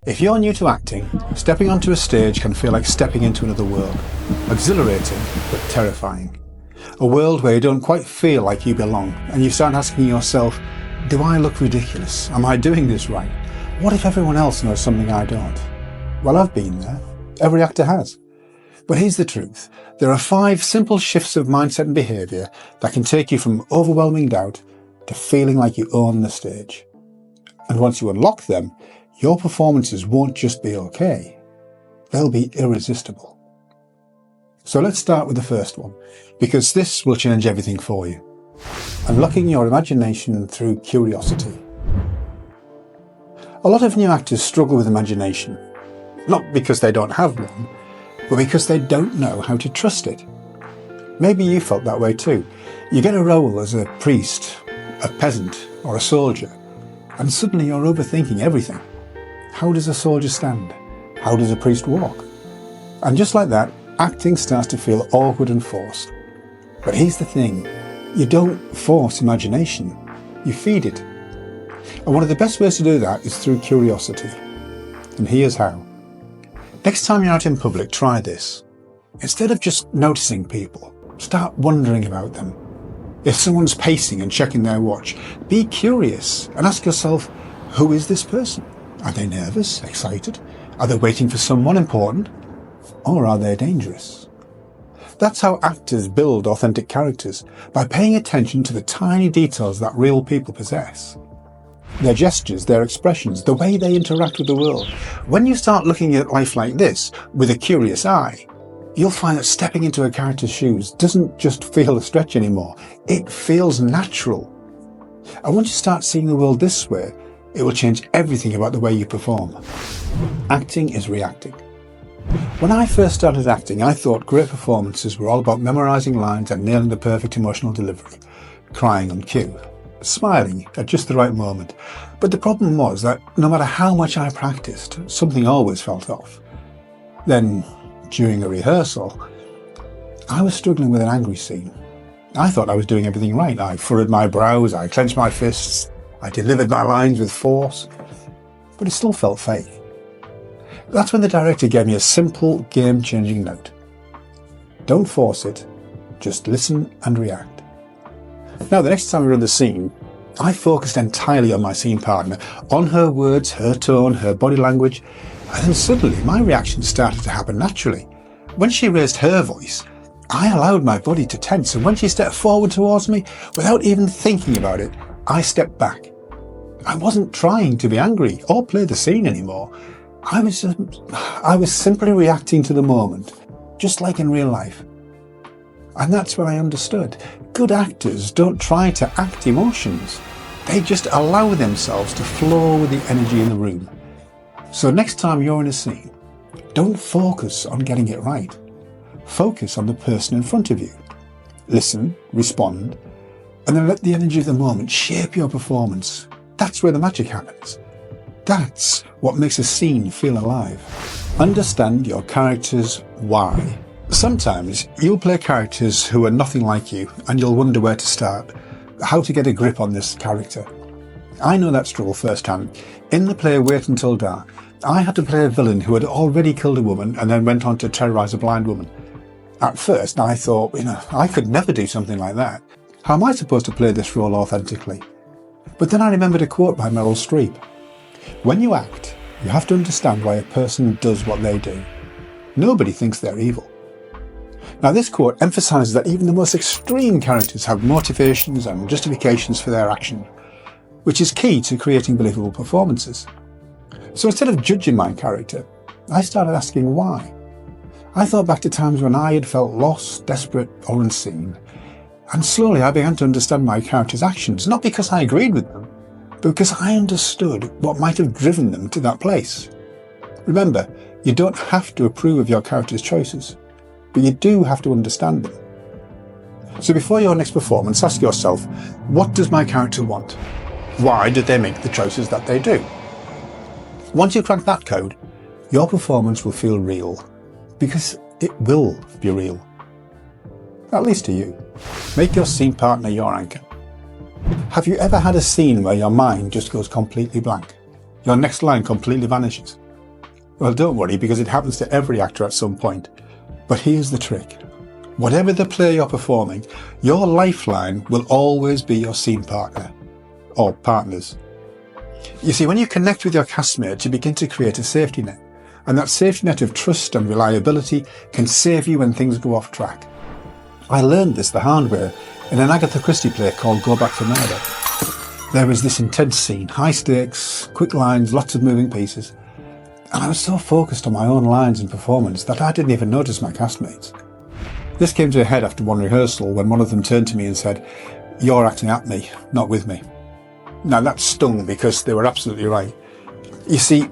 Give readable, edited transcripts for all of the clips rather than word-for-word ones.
If you're new to acting, stepping onto a stage can feel like stepping into another world. Exhilarating, but terrifying. A world where you don't quite feel like you belong, and you start asking yourself, do I look ridiculous? Am I doing this right? What if everyone else knows something I don't? Well, I've been there. Every actor has. But here's the truth. There are 5 simple shifts of mindset and behaviour that can take you from overwhelming doubt to feeling like you own the stage. And once you unlock them, your performances won't just be okay, they'll be irresistible. So let's start with the first one, because this will change everything for you. Unlocking your imagination through curiosity. A lot of new actors struggle with imagination, not because they don't have one, but because they don't know how to trust it. Maybe you felt that way too. You get a role as a priest, a peasant, or a soldier, and suddenly you're overthinking everything. How does a soldier stand? How does a priest walk? And just like that, acting starts to feel awkward and forced. But here's the thing, you don't force imagination, you feed it. And one of the best ways to do that is through curiosity. And here's how. Next time you're out in public, try this. Instead of just noticing people, start wondering about them. If someone's pacing and checking their watch, be curious and ask yourself, who is this person? Are they nervous, excited? Are they waiting for someone important? Or are they dangerous? That's how actors build authentic characters, by paying attention to the tiny details that real people possess. Their gestures, their expressions, the way they interact with the world. When you start looking at life like this, with a curious eye, you'll find that stepping into a character's shoes doesn't just feel a stretch anymore, it feels natural. And once you start seeing the world this way, it will change everything about the way you perform. Acting is reacting. When I first started acting, I thought great performances were all about memorising lines and nailing the perfect emotional delivery, crying on cue, smiling at just the right moment. But the problem was that no matter how much I practiced, something always felt off. Then, during a rehearsal, I was struggling with an angry scene. I thought I was doing everything right. I furrowed my brows, I clenched my fists, I delivered my lines with force, but it still felt fake. That's when the director gave me a simple, game-changing note. Don't force it, just listen and react. Now, the next time we were in the scene, I focused entirely on my scene partner, on her words, her tone, her body language, and then suddenly my reaction started to happen naturally. When she raised her voice, I allowed my body to tense, and when she stepped forward towards me, without even thinking about it, I stepped back. I wasn't trying to be angry or play the scene anymore. I was simply reacting to the moment, just like in real life. And that's when I understood. Good actors don't try to act emotions. They just allow themselves to flow with the energy in the room. So next time you're in a scene, don't focus on getting it right. Focus on the person in front of you. Listen, respond, and then let the energy of the moment shape your performance. That's where the magic happens. That's what makes a scene feel alive. Understand your character's why. Sometimes you'll play characters who are nothing like you, and you'll wonder where to start, how to get a grip on this character. I know that struggle firsthand. In the play Wait Until Dark, I had to play a villain who had already killed a woman and then went on to terrorise a blind woman. At first I thought, I could never do something like that. How am I supposed to play this role authentically? But then I remembered a quote by Meryl Streep. When you act, you have to understand why a person does what they do. Nobody thinks they're evil. Now, this quote emphasises that even the most extreme characters have motivations and justifications for their action, which is key to creating believable performances. So instead of judging my character, I started asking why. I thought back to times when I had felt lost, desperate, or unseen, and slowly I began to understand my character's actions, not because I agreed with them, but because I understood what might have driven them to that place. Remember, you don't have to approve of your character's choices, but you do have to understand them. So before your next performance, ask yourself, what does my character want? Why did they make the choices that they do? Once you crack that code, your performance will feel real, because it will be real. At least to you. Make your scene partner your anchor. Have you ever had a scene where your mind just goes completely blank? Your next line completely vanishes? Well, don't worry, because it happens to every actor at some point. But here's the trick. Whatever the play you're performing, your lifeline will always be your scene partner, or partners. You see, when you connect with your castmates, you begin to create a safety net. And that safety net of trust and reliability can save you when things go off track. I learned this the hard way in an Agatha Christie play called Go Back for Murder. There was this intense scene, high stakes, quick lines, lots of moving pieces. And I was so focused on my own lines and performance that I didn't even notice my castmates. This came to a head after one rehearsal when one of them turned to me and said, "You're acting at me, not with me." Now that stung because they were absolutely right. You see,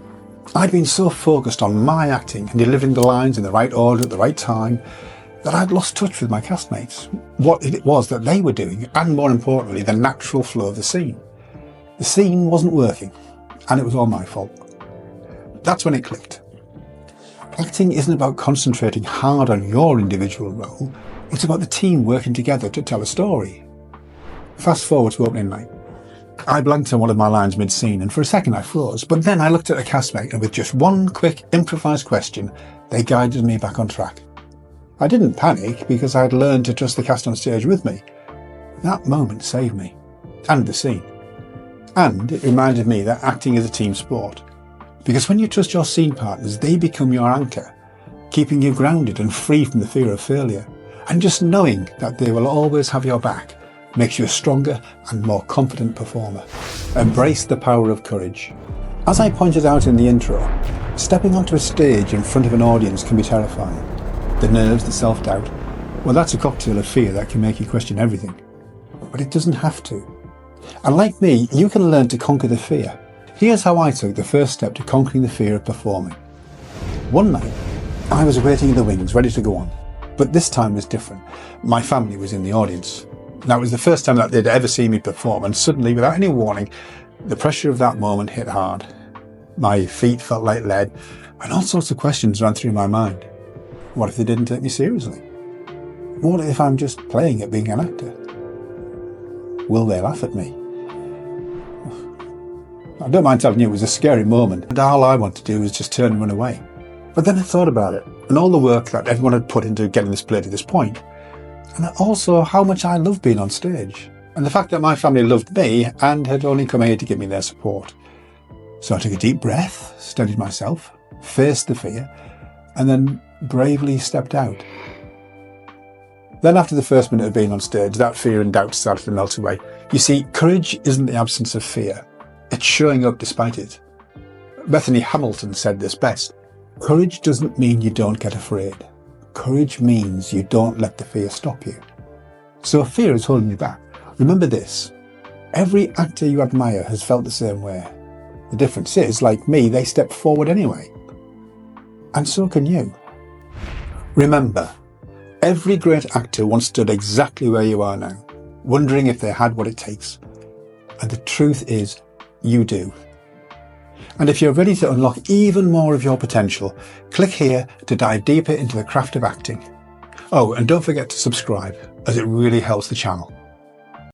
I'd been so focused on my acting and delivering the lines in the right order at the right time that I'd lost touch with my castmates, what it was that they were doing, and more importantly, the natural flow of the scene. The scene wasn't working, and it was all my fault. That's when it clicked. Acting isn't about concentrating hard on your individual role, it's about the team working together to tell a story. Fast forward to opening night. I blanked on one of my lines mid-scene, and for a second I froze, but then I looked at a castmate and with just one quick improvised question, they guided me back on track. I didn't panic because I had learned to trust the cast on stage with me. That moment saved me, and the scene. And it reminded me that acting is a team sport. Because when you trust your scene partners, they become your anchor, keeping you grounded and free from the fear of failure. And just knowing that they will always have your back makes you a stronger and more confident performer. Embrace the power of courage. As I pointed out in the intro, stepping onto a stage in front of an audience can be terrifying. The nerves, the self-doubt, well, that's a cocktail of fear that can make you question everything. But it doesn't have to. And like me, you can learn to conquer the fear. Here's how I took the first step to conquering the fear of performing. One night, I was waiting in the wings, ready to go on. But this time was different. My family was in the audience. Now, it was the first time that they'd ever seen me perform, and suddenly, without any warning, the pressure of that moment hit hard. My feet felt like lead, and all sorts of questions ran through my mind. What if they didn't take me seriously? What if I'm just playing at being an actor? Will they laugh at me? I don't mind telling you, it was a scary moment, and all I wanted to do was just turn and run away. But then I thought about it, and all the work that everyone had put into getting this play to this point, and also how much I loved being on stage, and the fact that my family loved me and had only come here to give me their support. So I took a deep breath, steadied myself, faced the fear, and then bravely stepped out. Then after the first minute of being on stage, that fear and doubt started to melt away. You see, courage isn't the absence of fear, it's showing up despite it. Bethany Hamilton said this best: courage doesn't mean you don't get afraid. Courage means you don't let the fear stop you. So if fear is holding you back, remember this: every actor you admire has felt the same way. The difference is, like me, they stepped forward anyway. And so can you. Remember, every great actor once stood exactly where you are now, wondering if they had what it takes. And the truth is, you do. And if you're ready to unlock even more of your potential, click here to dive deeper into the craft of acting. Oh, and don't forget to subscribe, as it really helps the channel.